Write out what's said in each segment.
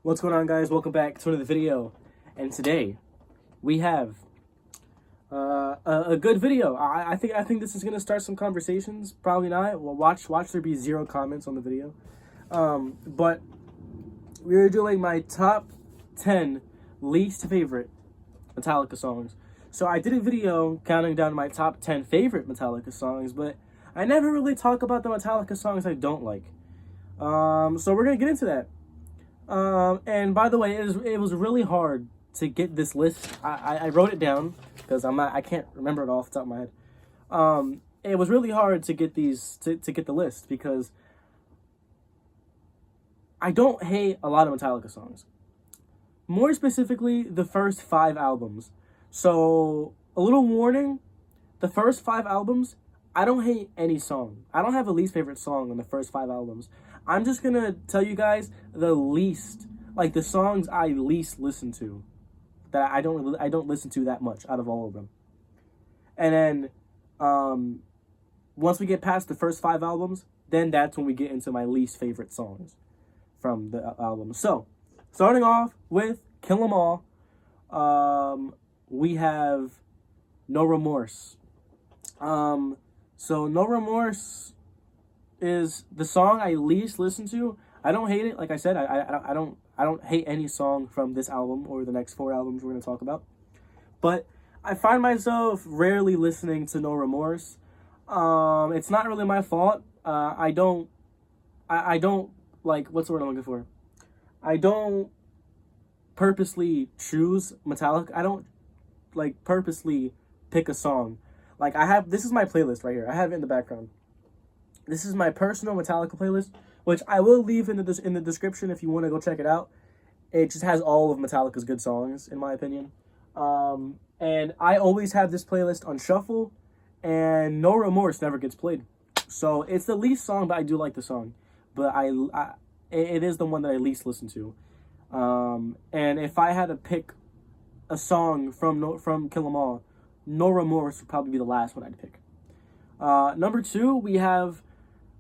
What's going on, guys? Welcome back to another video, and today we have a good video. I think this is gonna start some conversations. Probably not. Well, watch there be 0 comments on the video. But we're doing my top 10 least favorite Metallica songs. So I did a video counting down my top 10 favorite Metallica songs, but I never really talk about the Metallica songs I don't like. So we're gonna get into that. And by the way, it was really hard to get this list. I wrote it down because I can't remember it off the top of my head. It was really hard to get these to get the list because I don't hate a lot of Metallica songs. More specifically, the first 5 albums. So a little warning: the first 5 albums, I don't hate any song. I don't have a least favorite song on the first 5 albums. I'm just gonna tell you guys the least, like the songs I least listen to, that I don't listen to that much out of all of them. And then, once we get past the first 5 albums, then that's when we get into my least favorite songs from the album. So, starting off with Kill 'Em All, we have No Remorse. So No Remorse is the song I least listen to. I don't hate it. Like I said, I don't hate any song from this album or the next 4 albums we're going to talk about. But I find myself rarely listening to No Remorse. It's not really my fault. I don't like, what's the word I'm looking for? I don't purposely choose Metallica. I don't like purposely pick a song. Like this is my playlist right here. I have it in the background. This is my personal Metallica playlist, which I will leave in the description if you want to go check it out. It just has all of Metallica's good songs, in my opinion. And I always have this playlist on shuffle, and No Remorse never gets played. So it's the least song, but I do like the song. But it is the one that I least listen to. And if I had to pick a song from Kill 'Em All, No Remorse would probably be the last one I'd pick. Number 2, we have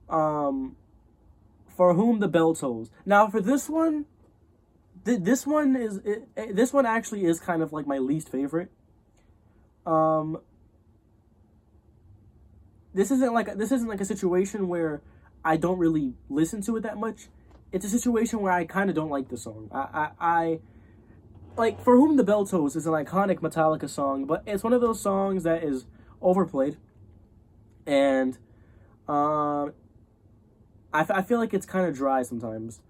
For Whom the Bell Tolls. Now, for this one, this one actually is kind of like my least favorite. This isn't like a situation where I don't really listen to it that much. It's a situation where I kind of don't like the song. I like For Whom the Bell Tolls is an iconic Metallica song, but it's one of those songs that is overplayed. And I feel like it's kind of dry sometimes.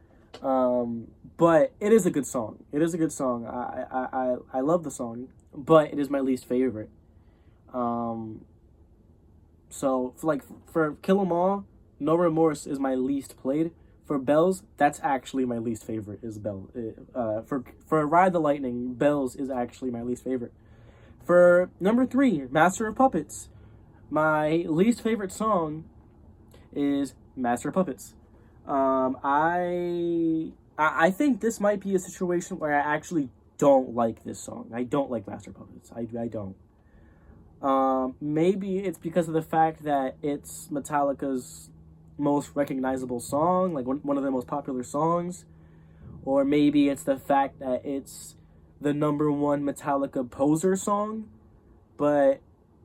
But it is a good song. It is a good song. I love the song, but it is my least favorite. So for Kill 'Em All, No Remorse is my least played. For Bells, that's actually my least favorite. Is Bell for Ride the Lightning, Bells is actually my least favorite. For number 3, Master of Puppets, my least favorite song is Master of Puppets. I think this might be a situation where I actually don't like this song. I don't like Master of Puppets. I don't. Maybe it's because of the fact that it's Metallica's most recognizable song, like one of their most popular songs. Or maybe it's the fact that it's the number 1 Metallica poser song. But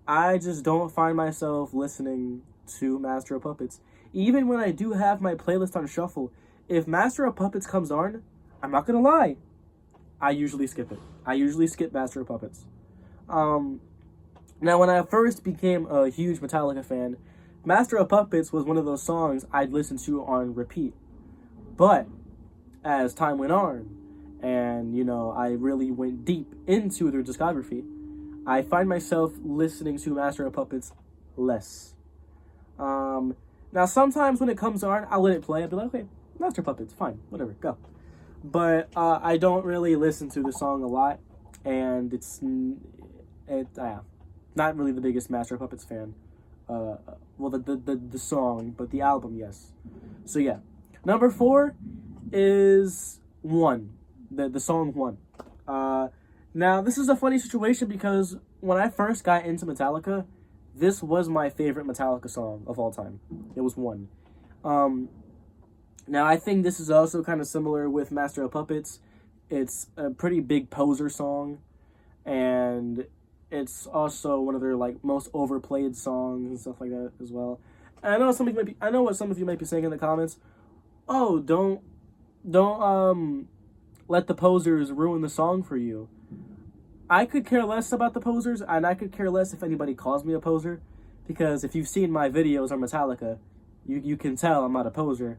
I just don't find myself listening to Master of Puppets. Even when I do have my playlist on shuffle, if Master of Puppets comes on, I'm not gonna lie, I usually skip it. I usually skip Master of Puppets. Now, when I first became a huge Metallica fan, Master of Puppets was one of those songs I'd listen to on repeat. But as time went on, and I really went deep into their discography, I find myself listening to Master of Puppets less. Now, sometimes when it comes on, I'll let it play. I'll be like, okay, Master of Puppets, fine, whatever, go. But I don't really listen to the song a lot, and it's not really the biggest Master of Puppets fan. Well, the song, but the album, yes. So yeah, number 4 is One, the song One. Now, this is a funny situation because when I first got into Metallica, this was my favorite Metallica song of all time. It was One. Now, I think this is also kind of similar with Master of Puppets. It's a pretty big poser song, and it's also one of their like most overplayed songs and stuff like that as well. And I know what some of you might be saying in the comments. Oh, don't let the posers ruin the song for you. I could care less about the posers, and I could care less if anybody calls me a poser, because if you've seen my videos on Metallica, you can tell I'm not a poser.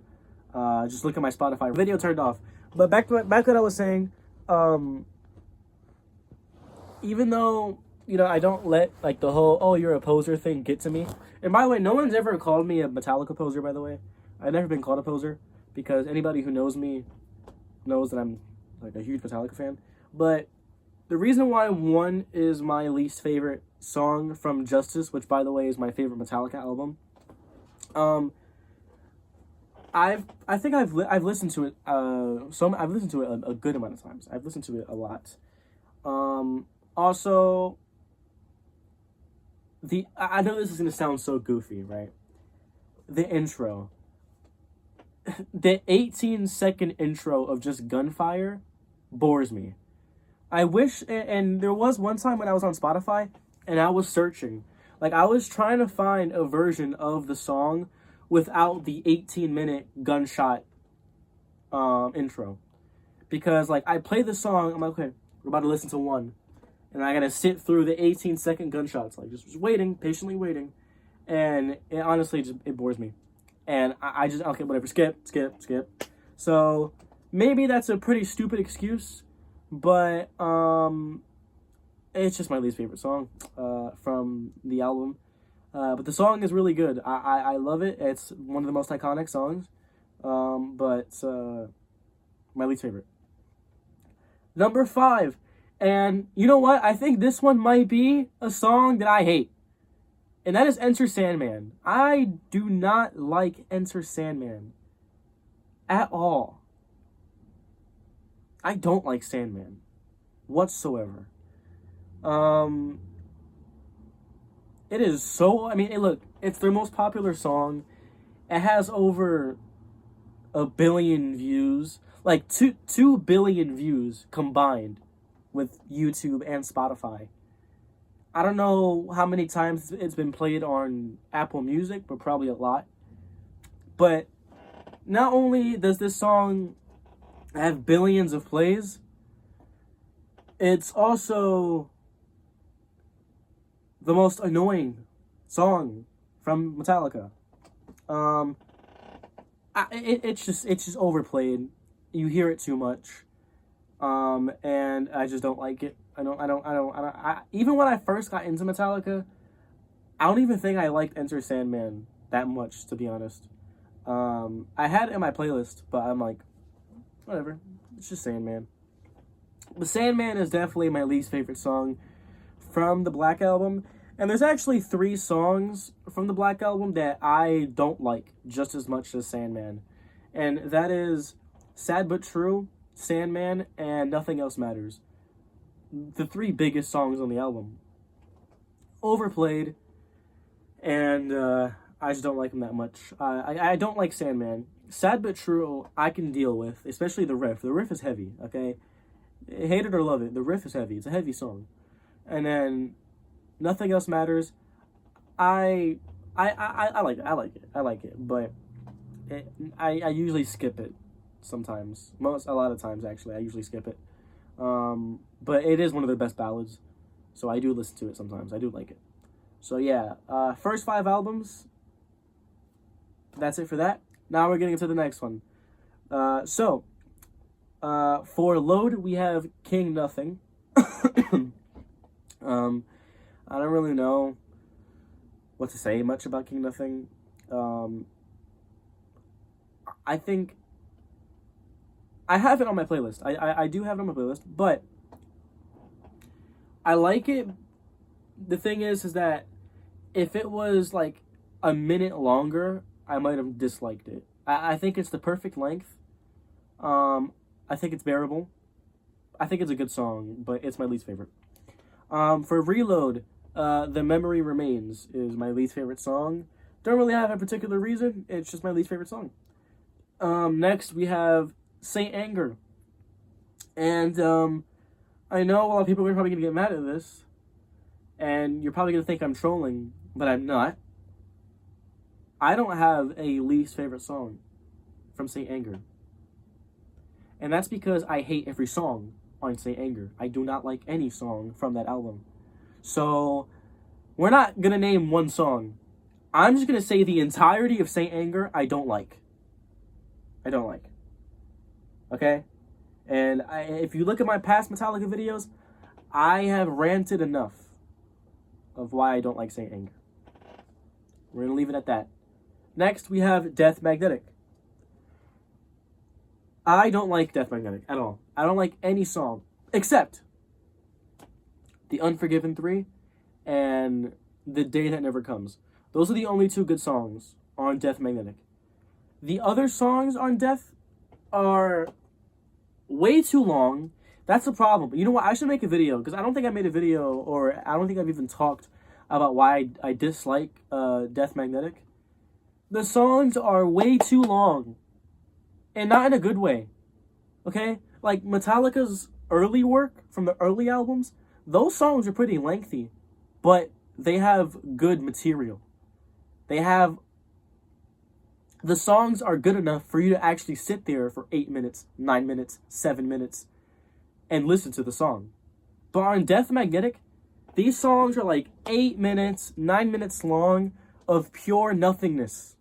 Just look at my Spotify video turned off. But back to what I was saying. Even though I don't let like the whole "oh you're a poser" thing get to me. And by the way, no one's ever called me a Metallica poser. By the way, I've never been called a poser because anybody who knows me knows that I'm like a huge Metallica fan. But the reason why one is my least favorite song from Justice, which by the way is my favorite Metallica album, I've listened to it I've listened to it a good amount of times. I've listened to it a lot. Also, I know this is gonna sound so goofy, right? The intro, the 18-second intro of just gunfire, bores me. I wish, and there was one time when I was on Spotify and I was searching, like I was trying to find a version of the song without the 18-minute gunshot intro, because like I play the song, I'm like, okay, we're about to listen to one, and I gotta sit through the 18-second gunshots, like just waiting, patiently waiting, and it honestly it bores me, and I just okay, whatever, skip. So maybe that's a pretty stupid excuse, but it's just my least favorite song from the album. But the song is really good. I love it. It's one of the most iconic songs. But my least favorite. Number 5. And you know what? I think this one might be a song that I hate. And that is Enter Sandman. I do not like Enter Sandman at all. I don't like Sandman whatsoever. It is so, I mean, look, it's their most popular song. It has over 1 billion views, like 2 billion views combined with YouTube and Spotify. I don't know how many times it's been played on Apple Music, but probably a lot. But not only does this song have billions of plays, it's also the most annoying song from Metallica. It's just overplayed. You hear it too much, and I just don't like it. Even when I first got into Metallica, I don't even think I liked Enter Sandman that much, to be honest. I had it in my playlist, but I'm like, whatever. It's just Sandman. But Sandman is definitely my least favorite song from the Black Album. And there's actually 3 songs from the Black Album that I don't like just as much as Sandman. And that is Sad But True, Sandman, and Nothing Else Matters. The 3 biggest songs on the album. Overplayed, and I just don't like them that much. I don't like Sandman. Sad But True, I can deal with, especially the riff. The riff is heavy, okay? Hate it or love it, the riff is heavy. It's a heavy song. And then Nothing Else Matters. I like it. I like it, but I usually skip it sometimes. A lot of times actually, I usually skip it. But it is one of their best ballads, so I do listen to it sometimes. I do like it. So yeah, first 5 albums. That's it for that. Now we're getting into the next one. For Load, we have King Nothing. I don't really know what to say much about King Nothing. I think I have it on my playlist. I do have it on my playlist, but I like it. The thing is that if it was like a minute longer, I might have disliked it. I think it's the perfect length. I think it's bearable. I think it's a good song, but it's my least favorite. For Reload, The Memory Remains is my least favorite song. Don't really have a particular reason. It's just my least favorite song. Next we have Saint Anger, and I know a lot of people are probably gonna get mad at this, and you're probably gonna think I'm trolling, but I'm not. I don't have a least favorite song from Saint Anger, and that's because I hate every song on Saint Anger. I do not like any song from that album. So we're not gonna name one song. I'm just gonna say the entirety of Saint Anger I don't like. I don't like. Okay? And if you look at my past Metallica videos, I have ranted enough of why I don't like Saint Anger. We're gonna leave it at that. Next, we have Death Magnetic. I don't like Death Magnetic at all. I don't like any song except The Unforgiven 3 and The Day That Never Comes. Those are the only two good songs on Death Magnetic. The other songs on Death are way too long. That's the problem. You know what? I should make a video because I don't think I made a video, or I don't think I've even talked about why I dislike Death Magnetic. The songs are way too long, and not in a good way. Okay? Like Metallica's early work from the early albums, those songs are pretty lengthy, but they have good material. The songs are good enough for you to actually sit there for 8 minutes, 9 minutes, 7 minutes, and listen to the song. But on Death Magnetic, these songs are like 8 minutes, 9 minutes long of pure nothingness.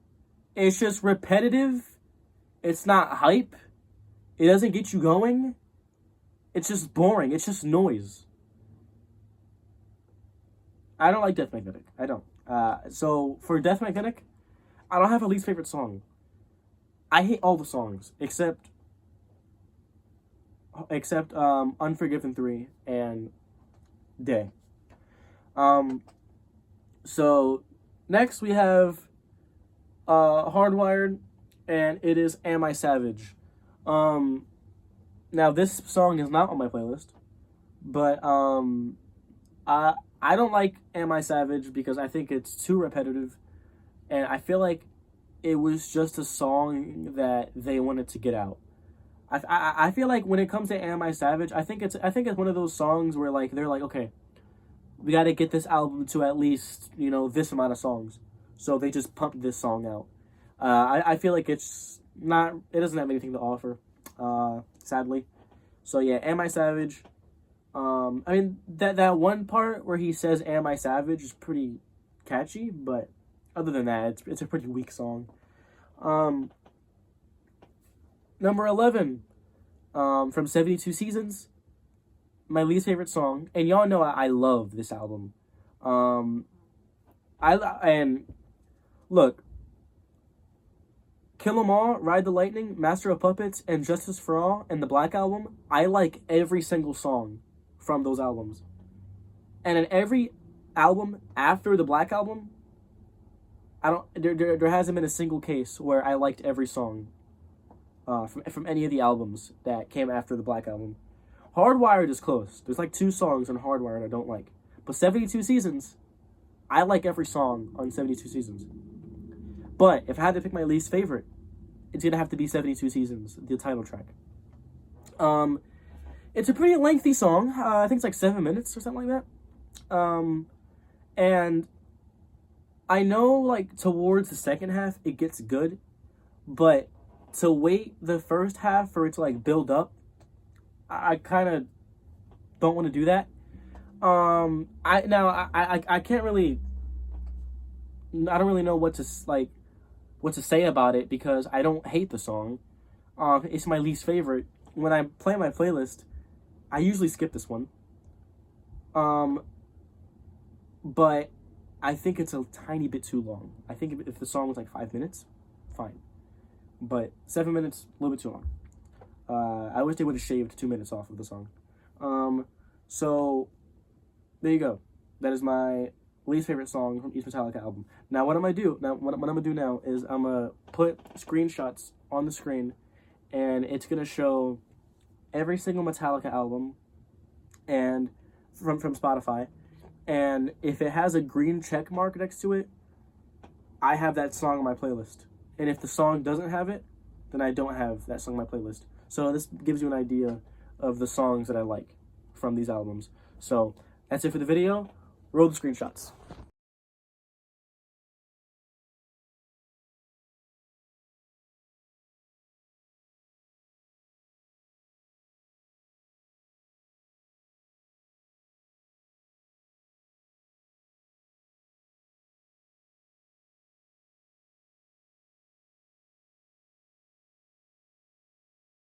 It's just repetitive. It's not hype. It doesn't get you going. It's just boring. It's just noise. I don't like Death Magnetic. I don't. So for Death Magnetic, I don't have a least favorite song. I hate all the songs except Unforgiven 3 and Day. So next we have Hardwired, and it is Am I Savage. Now this song is not on my playlist, but I don't like Am I Savage because I think it's too repetitive, and I feel like it was just a song that they wanted to get out. I feel like when it comes to Am I Savage, I think it's one of those songs where like they're like, okay, we got to get this album to at least, you know, this amount of songs, so they just pumped this song out. I feel like it doesn't have anything to offer, sadly. So yeah, Am I Savage? I mean that one part where he says Am I Savage is pretty catchy, but other than that, it's a pretty weak song. Number 11, from 72 Seasons, my least favorite song, and y'all know I love this album. And look, Kill 'Em All, Ride the Lightning, Master of Puppets, and Justice for All, and the Black Album, I like every single song from those albums. And in every album after the Black Album, there hasn't been a single case where I liked every song from any of the albums that came after the Black Album. Hardwired is close. There's like 2 songs on Hardwired I don't like. But 72 Seasons, I like every song on 72 Seasons. But if I had to pick my least favorite, it's gonna have to be 72 Seasons, the title track. It's a pretty lengthy song. I think it's like 7 minutes or something like that. And I know like towards the second half it gets good, but to wait the first half for it to like build up, I kind of don't want to do that. I can't really. I don't really know what to say about it because I don't hate the song. It's my least favorite. When I play my playlist, I usually skip this one. But I think it's a tiny bit too long. I think if the song was like 5 minutes, fine. But 7 minutes, a little bit too long. I wish they would have shaved 2 minutes off of the song. So there you go. That is my least favorite song from each Metallica album. Now what I'm gonna do now is I'm gonna put screenshots on the screen, and it's gonna show every single Metallica album and from Spotify, and if it has a green check mark next to it, I have that song on my playlist. And if the song doesn't have it, then I don't have that song on my playlist. So this gives you an idea of the songs that I like from these albums. So that's it for the video. Roll the screenshots.